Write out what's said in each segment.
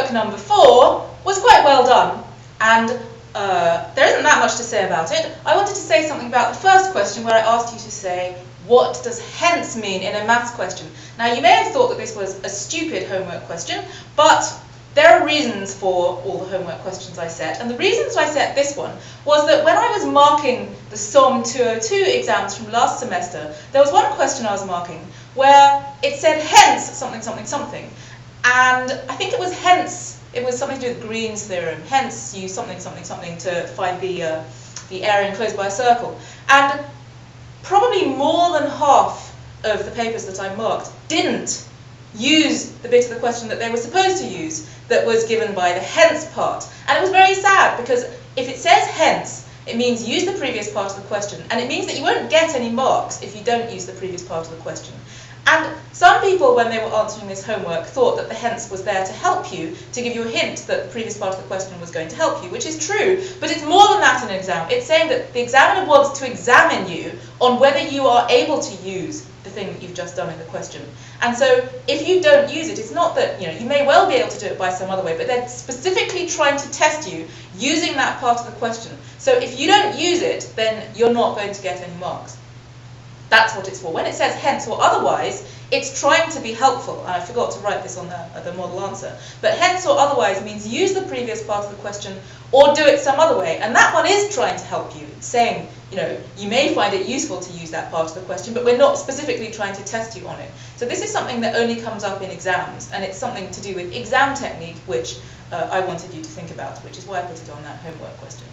homework number 4 was quite well done, and there isn't that much to say about it. I wanted to say something about the first question where I asked you to say, what does hence mean in a maths question? Now, you may have thought that this was a stupid homework question, but there are reasons for all the homework questions I set, and the reasons I set this one was that when I was marking the SOM 202 exams from last semester, there was one question I was marking where it said hence something, something, something, and I think it was hence, it was something to do with Green's theorem, hence use something, something, something to find the area enclosed by a circle. And probably more than half of the papers that I marked didn't use the bit of the question that they were supposed to use that was given by the hence part. And it was very sad, because if it says hence, it means use the previous part of the question, and it means that you won't get any marks if you don't use the previous part of the question. And some people, when they were answering this homework, thought that the hence was there to help you, to give you a hint that the previous part of the question was going to help you, which is true, but it's more than that in an exam. It's saying that the examiner wants to examine you on whether you are able to use the thing that you've just done in the question. And so if you don't use it, it's not that, you may well be able to do it by some other way, but they're specifically trying to test you using that part of the question. So if you don't use it, then you're not going to get any marks. That's what it's for. When it says hence or otherwise, it's trying to be helpful. I forgot to write this on the model answer. But hence or otherwise means use the previous part of the question or do it some other way. And that one is trying to help you. It's saying, you may find it useful to use that part of the question, but we're not specifically trying to test you on it. So this is something that only comes up in exams, and it's something to do with exam technique, which I wanted you to think about, which is why I put it on that homework question.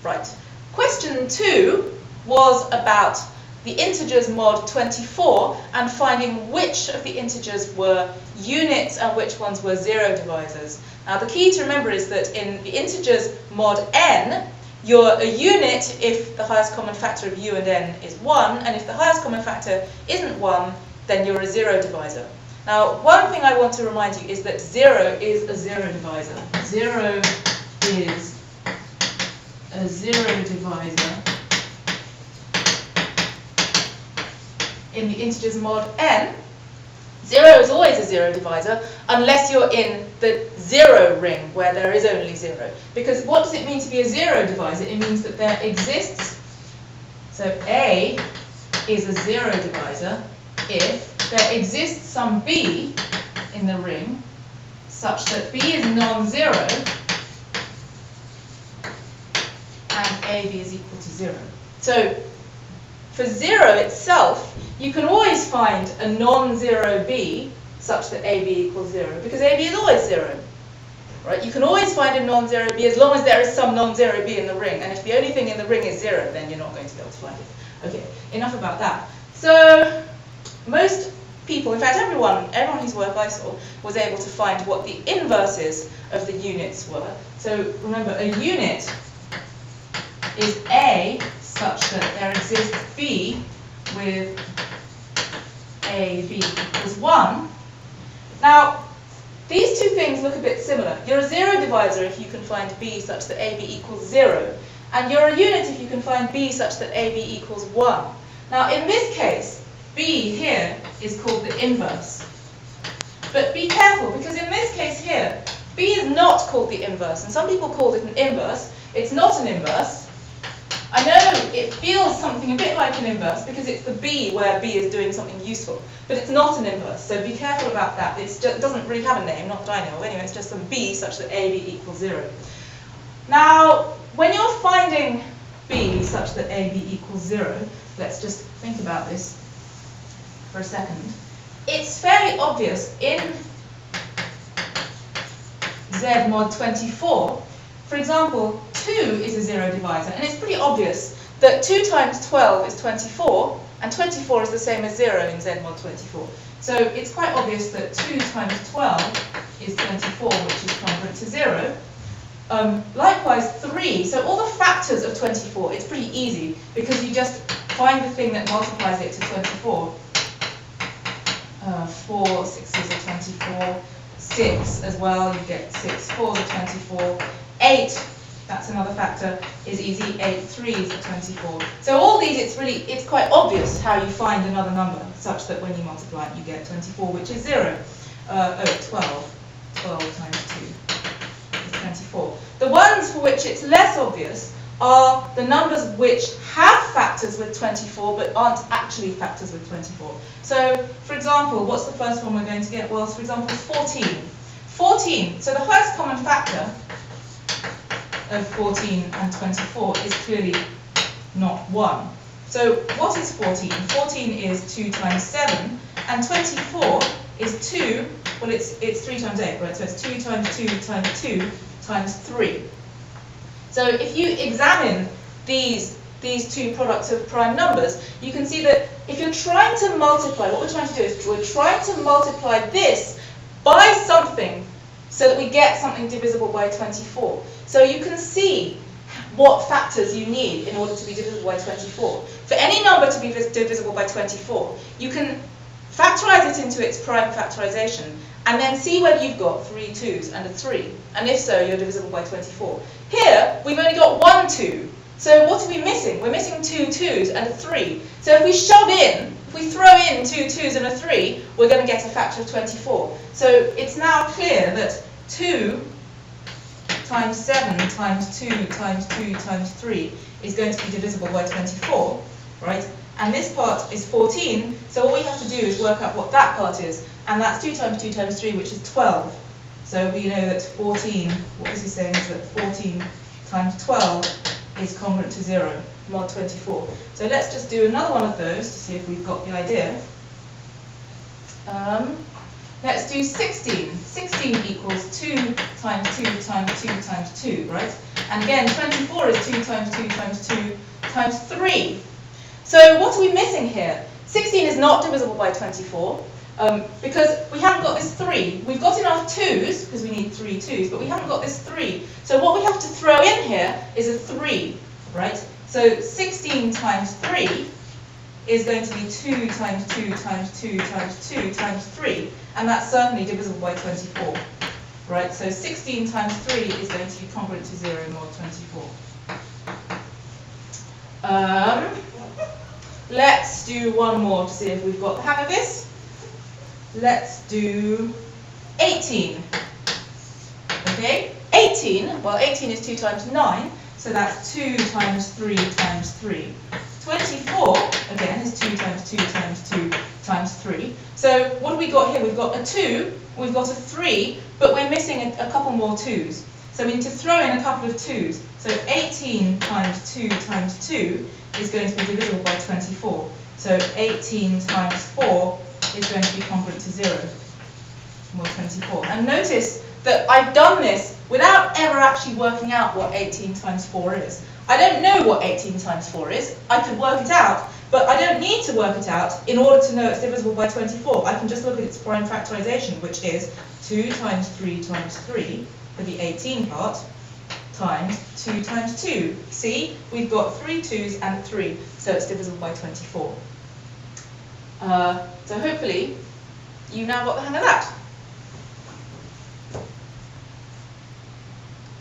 Right. Question 2 was about the integers mod 24 and finding which of the integers were units and which ones were zero divisors. Now the key to remember is that in the integers mod n, you're a unit if the highest common factor of u and n is 1, and if the highest common factor isn't 1, then you're a zero divisor. Now one thing I want to remind you is that 0 is a zero divisor. 0 is a zero divisor in the integers mod n. 0 is always a zero divisor unless you're in the 0 ring where there is only 0. Because what does it mean to be a zero divisor? It means that there exists, so A is a zero divisor if there exists some B in the ring such that B is non-zero and AB is equal to 0. So for 0 itself, you can always find a non-zero B such that AB equals 0, because AB is always 0. Right? You can always find a non-zero B as long as there is some non-zero B in the ring, and if the only thing in the ring is 0, then you're not going to be able to find it. Okay, enough about that. So most people, in fact everyone whose work I saw, was able to find what the inverses of the units were. So remember, a unit is A such that there exists B with AB equals 1. Now, these two things look a bit similar. You're a zero divisor if you can find B such that AB equals 0. And you're a unit if you can find B such that AB equals 1. Now, in this case, B here is called the inverse. But be careful, because in this case here, B is not called the inverse. And some people called it an inverse. It's not an inverse. I know it feels something a bit like an inverse because it's the B where B is doing something useful, but it's not an inverse, so be careful about that. It doesn't really have a name, not that I know of. Anyway, it's just some B such that AB equals 0. Now, when you're finding B such that AB equals 0, let's just think about this for a second. It's fairly obvious in Z mod 24. For example, 2 is a zero divisor, and it's pretty obvious that 2 times 12 is 24, and 24 is the same as 0 in Z mod 24. So it's quite obvious that 2 times 12 is 24, which is congruent to 0. Likewise, 3, so all the factors of 24, it's pretty easy, because you just find the thing that multiplies it to 24. 4 sixes are 24, 6 as well, you get 6 fours are 24, 8, that's another factor, is easy, 8 threes are 24. So all these, it's quite obvious how you find another number, such that when you multiply it, you get 24, which is 0. 12 times 2. which it's less obvious are the numbers which have factors with 24 but aren't actually factors with 24. So, for example, what's the first one we're going to get? Well, for example, 14. 14, so the highest common factor of 14 and 24 is clearly not 1. So what is 14? 14 is 2 times 7, and 24 is 2, well it's 3 times 8, right? So it's 2 times 2 times 2 times 3. So if you examine these two products of prime numbers, you can see that if you're trying to multiply, what we're trying to do is we're trying to multiply this by something so that we get something divisible by 24. So you can see what factors you need in order to be divisible by 24. For any number to be divisible by 24, you can factorize it into its prime factorization and then see whether you've got 3 2's and a 3. And if so, you're divisible by 24. Here, we've only got 1 2. So what are we missing? We're missing 2 2's and a 3. So if we throw in 2 2's and a 3, we're going to get a factor of 24. So it's now clear that 2 times 7 times 2 times 2 times 3 is going to be divisible by 24, right? And this part is 14, so all we have to do is work out what that part is, and that's 2 times 2 times 3, which is 12. So we know that 14, what is he saying, is that 14 times 12 is congruent to 0, mod 24. So let's just do another one of those to see if we've got the idea. Let's do 16. 16 equals 2 times 2 times 2 times 2, right? And again, 24 is 2 times 2 times 2 times 3. So what are we missing here? 16 is not divisible by 24 because we haven't got this 3. We've got enough 2's because we need 3 2's, but we haven't got this 3. So what we have to throw in here is a 3, right? So 16 times 3 is going to be 2 times 2 times 2 times 2 times 3, and that's certainly divisible by 24, right? So 16 times 3 is going to be congruent to 0 mod 24. Let's do one more to see if we've got the hang of this. Let's do 18. Okay, 18, well 18 is 2 times 9, so that's 2 times 3 times 3. 24, again, is 2 times 2 times 2 times 3. So what have we got here? We've got a 2, we've got a 3, but we're missing a couple more 2's. So we need to throw in a couple of 2's. So 18 times 2 times 2 is going to be divisible by 24. So 18 times 4 is going to be congruent to 0, mod 24. And notice that I've done this without ever actually working out what 18 times 4 is. I don't know what 18 times 4 is. I could work it out, but I don't need to work it out in order to know it's divisible by 24. I can just look at its prime factorization, which is 2 times 3 times 3 for the 18 part, times 2 times 2. See, we've got 3 2's and 3, so it's divisible by 24. So hopefully, you now got the hang of that.